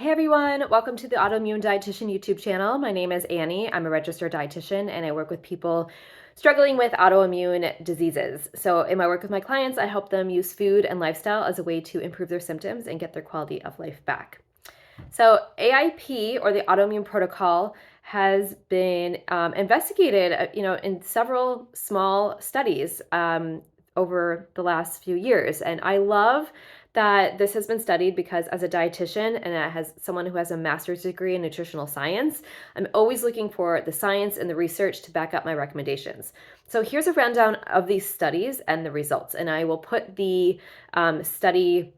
Hey everyone, welcome to the Autoimmune Dietitian YouTube channel. My name is Annie. I'm a registered dietitian and I work with people struggling with autoimmune diseases. So in my work with my clients, I help them use food and lifestyle as a way to improve their symptoms and get their quality of life back. So AIP, or the Autoimmune Protocol, has been investigated, in several small studies over the last few years. And I love that this has been studied because as a dietitian and as someone who has a master's degree in nutritional science, I'm always looking for the science and the research to back up my recommendations. So here's a rundown of these studies and the results. And I will put the study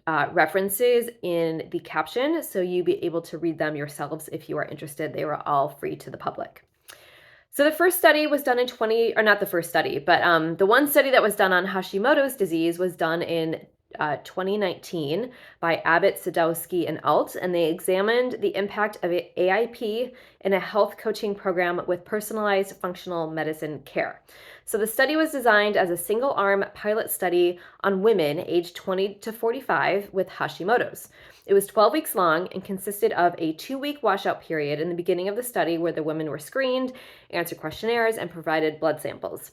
references in the caption so you'll be able to read them yourselves if you are interested. They were all free to the public. So the first study was done in not the first study, but the one study that was done on Hashimoto's disease was done in 2019 by Abbott, Sadowski, and Alt, and they examined the impact of AIP in a health coaching program with personalized functional medicine care. So the study was designed as a single-arm pilot study on women aged 20 to 45 with Hashimoto's. It was 12 weeks long and consisted of a 2-week washout period in the beginning of the study where the women were screened, answered questionnaires, and provided blood samples.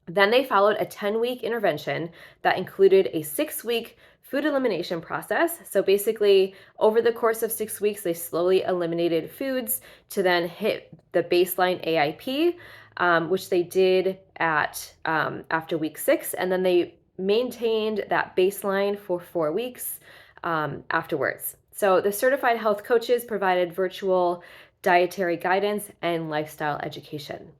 Then they followed a 10-week intervention that included a 6-week food elimination process. So basically, over the course of 6 weeks, they slowly eliminated foods to then hit the baseline AIP, which they did at after week 6, and then they maintained that baseline for 4 weeks afterwards. So the certified health coaches provided virtual dietary guidance and lifestyle education.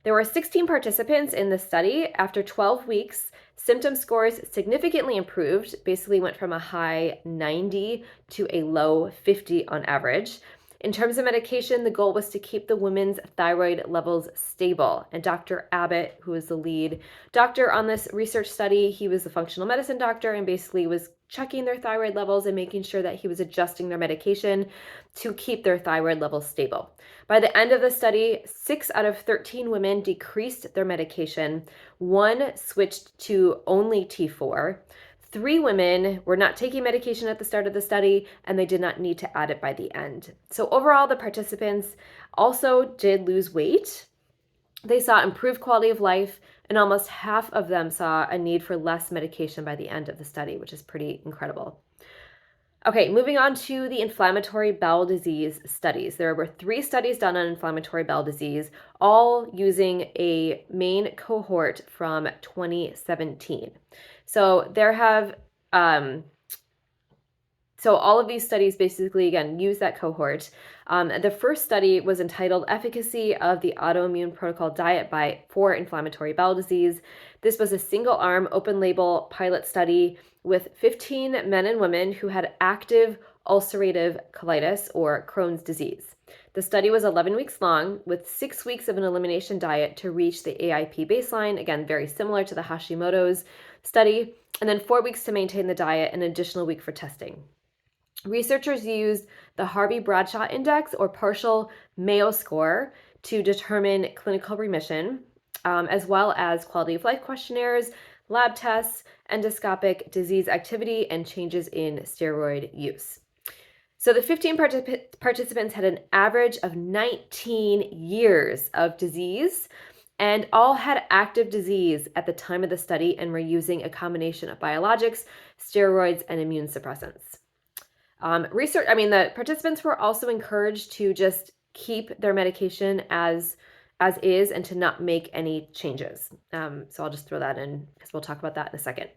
There were 16 participants in the study. After 12 weeks, symptom scores significantly improved, basically went from a high 90 to a low 50 on average. In terms of medication, the goal was to keep the women's thyroid levels stable. And Dr. Abbott, who was the lead doctor on this research study, he was the functional medicine doctor and basically was checking their thyroid levels and making sure that he was adjusting their medication to keep their thyroid levels stable. By the end of the study, 6 out of 13 women decreased their medication. 1 switched to only T4. 3 women were not taking medication at the start of the study, and they did not need to add it by the end. So overall, the participants also did lose weight. They saw improved quality of life, and almost half of them saw a need for less medication by the end of the study, which is pretty incredible. Okay, moving on to the inflammatory bowel disease studies. There were 3 studies done on inflammatory bowel disease, all using a main cohort from 2017. So there have, so all of these studies basically, again, use that cohort. The first study was entitled Efficacy of the Autoimmune Protocol Diet for Inflammatory Bowel Disease. This was a single-arm, open-label pilot study with 15 men and women who had active ulcerative colitis or Crohn's disease. The study was 11 weeks long with 6 weeks of an elimination diet to reach the AIP baseline, again, very similar to the Hashimoto's study, and then 4 weeks to maintain the diet and an additional week for testing. Researchers used the Harvey-Bradshaw Index or partial Mayo score to determine clinical remission, as well as quality of life questionnaires, lab tests, endoscopic disease activity, and changes in steroid use. So the 15 participants had an average of 19 years of disease and all had active disease at the time of the study and were using a combination of biologics, steroids, and immune suppressants. The participants were also encouraged to just keep their medication as is and to not make any changes. So I'll just throw that in because we'll talk about that in a second.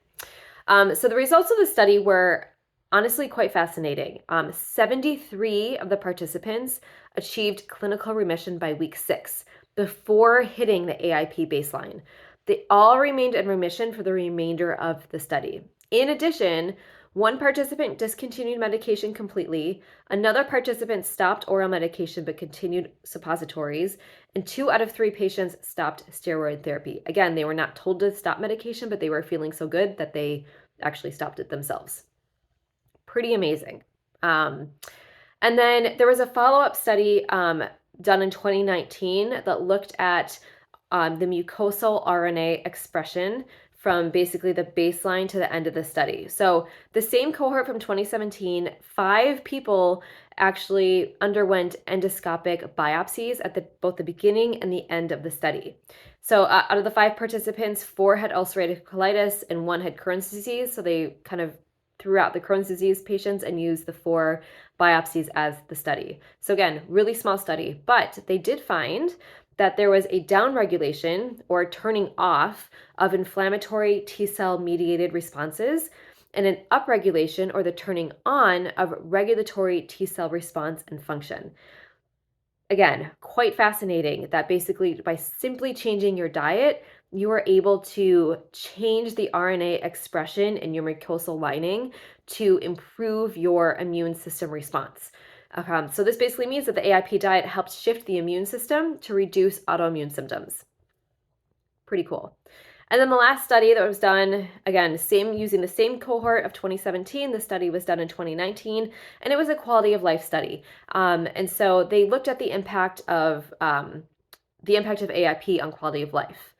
So the results of the study were honestly quite fascinating. 73 of the participants achieved clinical remission by week 6 before hitting the AIP baseline. They all remained in remission for the remainder of the study. In addition, 1 participant discontinued medication completely, another participant stopped oral medication but continued suppositories, and 2 out of 3 patients stopped steroid therapy. Again, they were not told to stop medication, but they were feeling so good that they actually stopped it themselves. Pretty amazing. And then there was a follow-up study done in 2019 that looked at the mucosal RNA expression from basically the baseline to the end of the study. So the same cohort from 2017, 5 people actually underwent endoscopic biopsies at both the beginning and the end of the study. So out of the 5 participants, 4 had ulcerative colitis and 1 had Crohn's disease. So they kind of threw out the Crohn's disease patients and used the 4 biopsies as the study. So again, really small study, but they did find that there was a downregulation or turning off of inflammatory T cell mediated responses and an upregulation or the turning on of regulatory T cell response and function. Again, quite fascinating that basically by simply changing your diet, you are able to change the RNA expression in your mucosal lining to improve your immune system response. So this basically means that the AIP diet helps shift the immune system to reduce autoimmune symptoms. Pretty cool. And then the last study that was done, again, using the same cohort of 2017, the study was done in 2019, and it was a quality of life study. And so they looked at the impact of AIP on quality of life.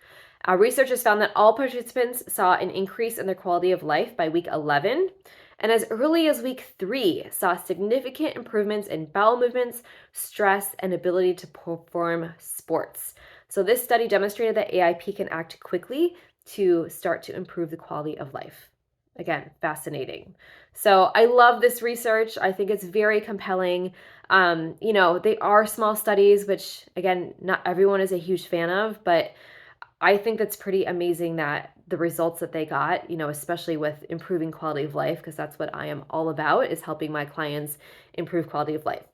Researchers found that all participants saw an increase in their quality of life by week 11, and as early as week 3, saw significant improvements in bowel movements, stress, and ability to perform sports. So this study demonstrated that AIP can act quickly to start to improve the quality of life. Again, fascinating. So I love this research. I think it's very compelling. They are small studies, which again, not everyone is a huge fan of, but I think that's pretty amazing that the results that they got, especially with improving quality of life, because that's what I am all about, is helping my clients improve quality of life.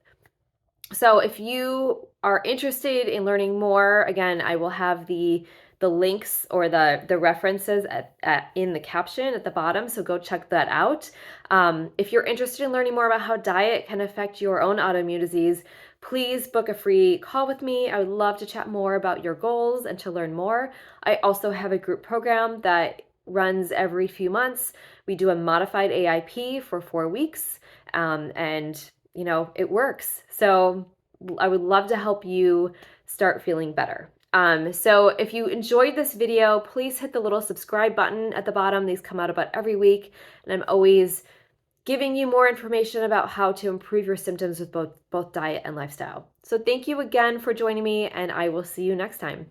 So if you are interested in learning more, again, I will have the links or the references in the caption at the bottom, so go check that out. If you're interested in learning more about how diet can affect your own autoimmune disease, please book a free call with me. I would love to chat more about your goals and to learn more. I also have a group program that runs every few months. We do a modified AIP for 4 weeks, and it works. So I would love to help you start feeling better. So if you enjoyed this video, please hit the little subscribe button at the bottom. These come out about every week, and I'm always giving you more information about how to improve your symptoms with both diet and lifestyle. So thank you again for joining me, and I will see you next time.